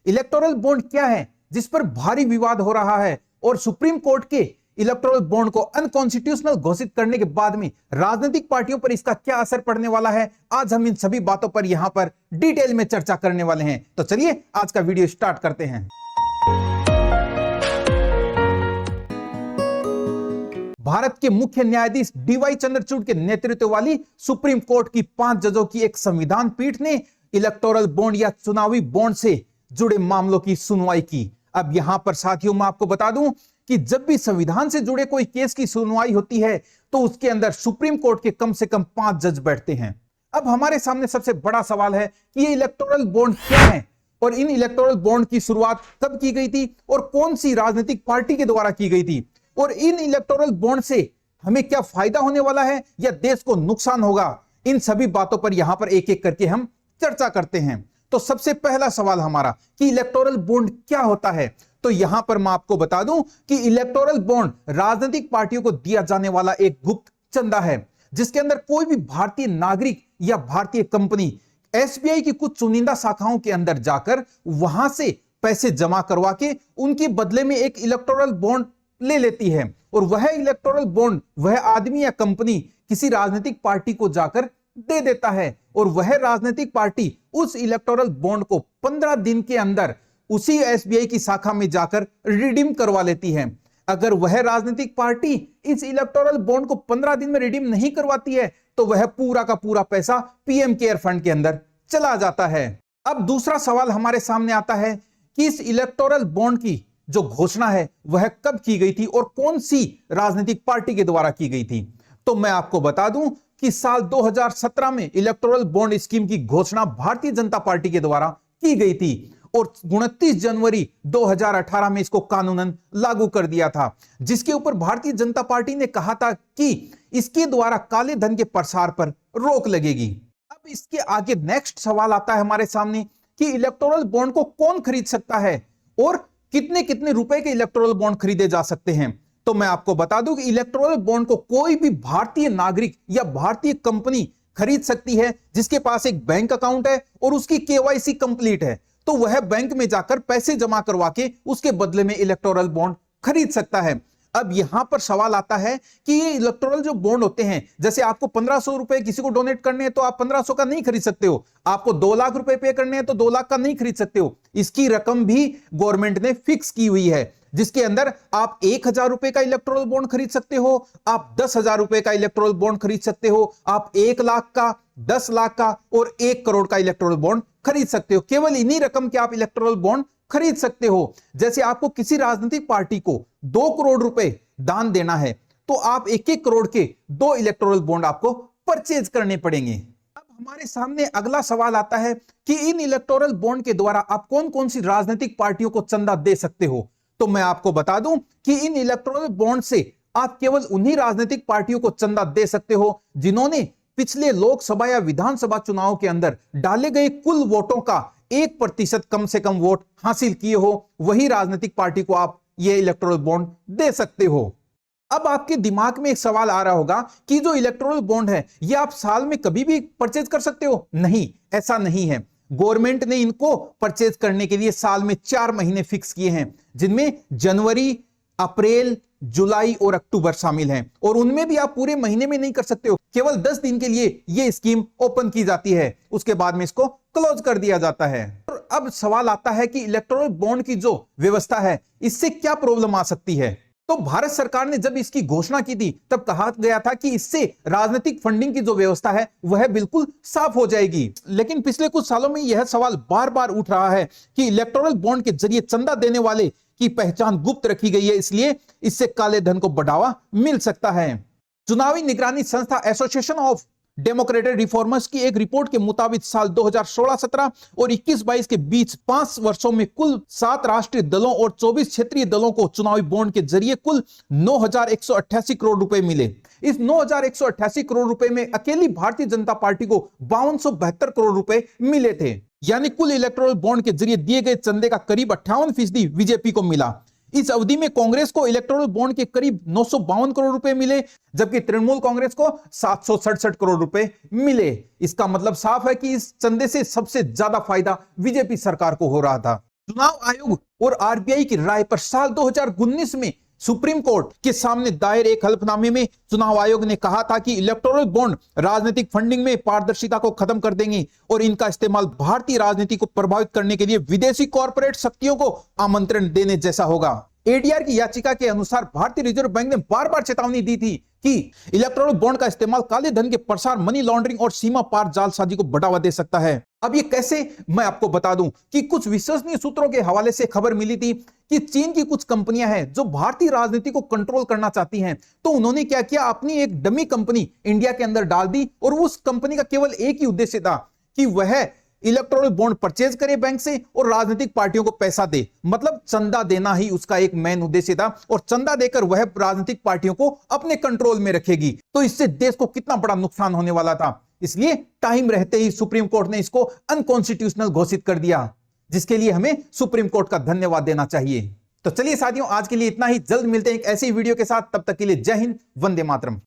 Electoral bond क्या है जिस पर भारी विवाद हो रहा है, और सुप्रीम कोर्ट के इलेक्टोरल बॉन्ड को अनकॉन्स्टिट्यूशनल घोषित करने के बाद में राजनीतिक पार्टियों पर इसका क्या असर पड़ने वाला है, आज हम इन सभी बातों पर यहां पर डिटेल में चर्चा करने वाले हैं। तो चलिए आज का वीडियो स्टार्ट करते हैं। भारत के मुख्य न्यायाधीश डीवाई चंद्रचूड़ के नेतृत्व वाली सुप्रीम कोर्ट की 5 जजों की एक संविधान पीठ ने इलेक्टोरल बॉन्ड या चुनावी बॉन्ड से जुड़े मामलों की सुनवाई की। अब यहां पर साथियों मैं आपको बता दूं कि जब भी संविधान से जुड़े कोई केस की सुनवाई होती है तो उसके अंदर सुप्रीम कोर्ट के कम से कम 5 जज बैठते हैं। अब हमारे सामने सबसे बड़ा सवाल है कि ये इलेक्टोरल बॉन्ड क्या है और इन इलेक्टोरल बॉन्ड की शुरुआत कब की गई थी और कौन सी राजनीतिक पार्टी के द्वारा की गई थी, और इन इलेक्टोरल बॉन्ड से हमें क्या फायदा होने वाला है या देश को नुकसान होगा। इन सभी बातों पर यहां पर एक एक करके हम चर्चा करते हैं। तो सबसे पहला सवाल हमारा कि इलेक्टोरल बॉन्ड क्या होता है, तो यहां पर मैं आपको बता दूं कि इलेक्टोरल बॉन्ड राजनीतिक पार्टियों को दिया जाने वाला एक गुप्त चंदा है, जिसके अंदर कोई भी भारतीय नागरिक या भारतीय कंपनी एसबीआई की कुछ चुनिंदा शाखाओं के अंदर जाकर वहां से पैसे जमा करवा के उनके बदले में एक इलेक्टोरल बॉन्ड ले लेती है, और वह इलेक्टोरल बॉन्ड वह आदमी या कंपनी किसी राजनीतिक पार्टी को जाकर दे देता है, और वह राजनीतिक पार्टी उस इलेक्टोरल बॉन्ड को 15 दिन के अंदर उसी एसबीआई की शाखा में जाकर रिडीम करवा लेती है। अगर वह राजनीतिक पार्टी इस इलेक्टोरल बॉन्ड को 15 दिन में रिडीम नहीं करवाती है तो वह पूरा का पूरा पैसा पीएम केयर फंड के अंदर चला जाता है। अब दूसरा सवाल हमारे सामने आता है कि इस इलेक्टोरल बॉन्ड की जो घोषणा है वह कब की गई थी और कौन सी राजनीतिक पार्टी के द्वारा की गई थी। तो मैं आपको बता दूं कि साल 2017 में इलेक्टोरल बॉन्ड स्कीम की घोषणा भारतीय जनता पार्टी के द्वारा की गई थी, और 29 जनवरी 2018 में इसको कानूनन लागू कर दिया था, जिसके ऊपर भारतीय जनता पार्टी ने कहा था कि इसके द्वारा काले धन के प्रसार पर रोक लगेगी। अब इसके आगे नेक्स्ट सवाल आता है हमारे सामने कि इलेक्टोरल बॉन्ड को कौन खरीद सकता है और कितने कितने रुपए के इलेक्टोरल बॉन्ड खरीदे जा सकते हैं। तो मैं आपको बता दूं कि इलेक्टोरल बॉन्ड को कोई भी भारतीय नागरिक या भारतीय कंपनी खरीद सकती है जिसके पास एक बैंक अकाउंट है और उसकी केवाईसी कंप्लीट है, तो वह बैंक में जाकर पैसे जमा करवा के उसके बदले में इलेक्टोरल बॉन्ड खरीद सकता है। अब यहां पर सवाल आता है कि ये इलेक्टोरल जो बॉन्ड होते हैं, जैसे आपको 1500 रुपए किसी को डोनेट करने हैं तो आप 1500 का नहीं खरीद सकते हो, आपको 2 लाख रुपए पे करने हैं तो 2 लाख का नहीं खरीद सकते हो। इसकी रकम भी गवर्नमेंट ने फिक्स की हुई है, जिसके अंदर आप 1000 रुपए का इलेक्टोरल बॉन्ड खरीद सकते हो, आप 10,000 रुपए का इलेक्टोरल बॉन्ड खरीद सकते हो, आप 1 लाख का, 10 लाख का और 1 करोड़ का इलेक्टोरल बॉन्ड खरीद सकते हो। केवल इन्हीं रकम के आप इलेक्टोरल बॉन्ड खरीद सकते हो। जैसे आपको किसी राजनीतिक पार्टी को 2 करोड़ रुपए दान देना है तो आप 1-1 करोड़ के 2 इलेक्टोरल बॉन्ड आपको परचेज करने पड़ेंगे। अब हमारे सामने अगला सवाल आता है कि इन इलेक्टोरल बॉन्ड के द्वारा आप कौन कौन सी राजनीतिक पार्टियों को चंदा दे सकते हो। तो मैं आपको बता दूं कि इन इलेक्टोरल बॉन्ड से आप केवल उन्हीं राजनीतिक पार्टियों को चंदा दे सकते हो जिन्होंने पिछले लोकसभा या विधानसभा चुनाव के अंदर डाले गए कुल वोटों का 1% कम से कम वोट हासिल किए हो, वही राजनीतिक पार्टी को आप ये इलेक्टोरल बॉन्ड दे सकते हो। अब आपके दिमाग में एक सवाल आ रहा होगा कि जो इलेक्टोरल बॉन्ड है ये आप साल में कभी भी परचेज कर सकते हो। नहीं, ऐसा नहीं है। गवर्नमेंट ने इनको परचेज करने के लिए साल में 4 महीने फिक्स किए हैं, जिनमें जनवरी, अप्रैल, जुलाई और अक्टूबर शामिल हैं, और उनमें भी आप पूरे महीने में नहीं कर सकते हो। केवल 10 दिन के लिए यह स्कीम ओपन की जाती है, उसके बाद में इसको क्लोज कर दिया जाता है। और अब सवाल आता है कि इलेक्टोरल बॉन्ड की जो व्यवस्था है इससे क्या प्रॉब्लम आ सकती है। तो भारत सरकार ने जब इसकी घोषणा की थी तब कहा गया था कि इससे राजनीतिक फंडिंग की जो व्यवस्था है वह बिल्कुल साफ हो जाएगी। लेकिन पिछले कुछ सालों में यह सवाल बार बार उठ रहा है कि इलेक्टोरल बॉन्ड के जरिए चंदा देने वाले की पहचान गुप्त रखी गई है, इसलिए इससे काले धन को बढ़ावा मिल सकता है। चुनावी निगरानी संस्था एसोसिएशन ऑफ डेमोक्रेटिक रिफॉर्मर्स की एक रिपोर्ट के मुताबिक साल 2016-17 और 21-22 के बीच 5 वर्षों में कुल 7 राष्ट्रीय दलों और 24 क्षेत्रीय दलों को चुनावी बॉन्ड के जरिए कुल 9,188 करोड़ रुपए मिले। इस 9,188 करोड़ रुपए में अकेली भारतीय जनता पार्टी को 5272 करोड़ रुपए मिले थे, यानी कुल इलेक्टोरल बॉन्ड के जरिए दिए गए चंदे का करीब 58% बीजेपी को मिला। इस अवधि में कांग्रेस को इलेक्टोरल बॉन्ड के करीब 952 करोड़ रुपए मिले, जबकि तृणमूल कांग्रेस को 767 करोड़ रुपए मिले। इसका मतलब साफ है कि इस चंदे से सबसे ज्यादा फायदा बीजेपी सरकार को हो रहा था। चुनाव आयोग और आरबीआई की राय पर साल 2019 में सुप्रीम कोर्ट के सामने दायर एक हलफनामे में चुनाव आयोग ने कहा था कि इलेक्टोरल बॉन्ड राजनीतिक फंडिंग में पारदर्शिता को खत्म कर देंगे और इनका इस्तेमाल भारतीय राजनीति को प्रभावित करने के लिए विदेशी कॉर्पोरेट शक्तियों को आमंत्रण देने जैसा होगा। एडीआर की याचिका के अनुसार भारतीय रिजर्व बैंक ने बार बार चेतावनी दी थी कि इलेक्टोरल बॉन्ड का इस्तेमाल काले धन के प्रसार, मनी लॉन्ड्रिंग और सीमा पार जालसाजी को बढ़ावा दे सकता है। अब ये कैसे, मैं आपको बता दूं कि कुछ विश्वसनीय सूत्रों के हवाले से खबर मिली थी कि चीन की कुछ कंपनियां हैं जो भारतीय राजनीति को कंट्रोल करना चाहती हैं। तो उन्होंने क्या किया, अपनी एक डमी कंपनी इंडिया के अंदर डाल दी और उस कंपनी का केवल एक ही उद्देश्य था कि वह इलेक्टोरल बॉन्ड परचेज करे बैंक से और राजनीतिक पार्टियों को पैसा दे, मतलब चंदा देना ही उसका एक मेन उद्देश्य था और चंदा देकर वह राजनीतिक पार्टियों को अपने कंट्रोल में रखेगी। तो इससे देश को कितना बड़ा नुकसान होने वाला था। इसलिए टाइम रहते ही सुप्रीम कोर्ट ने इसको अनकॉन्स्टिट्यूशनल घोषित कर दिया, जिसके लिए हमें सुप्रीम कोर्ट का धन्यवाद देना चाहिए। तो चलिए साथियों, आज के लिए इतना ही। जल्द मिलते हैं एक ऐसी वीडियो के साथ, तब तक के लिए जय हिंद, वंदे मातरम।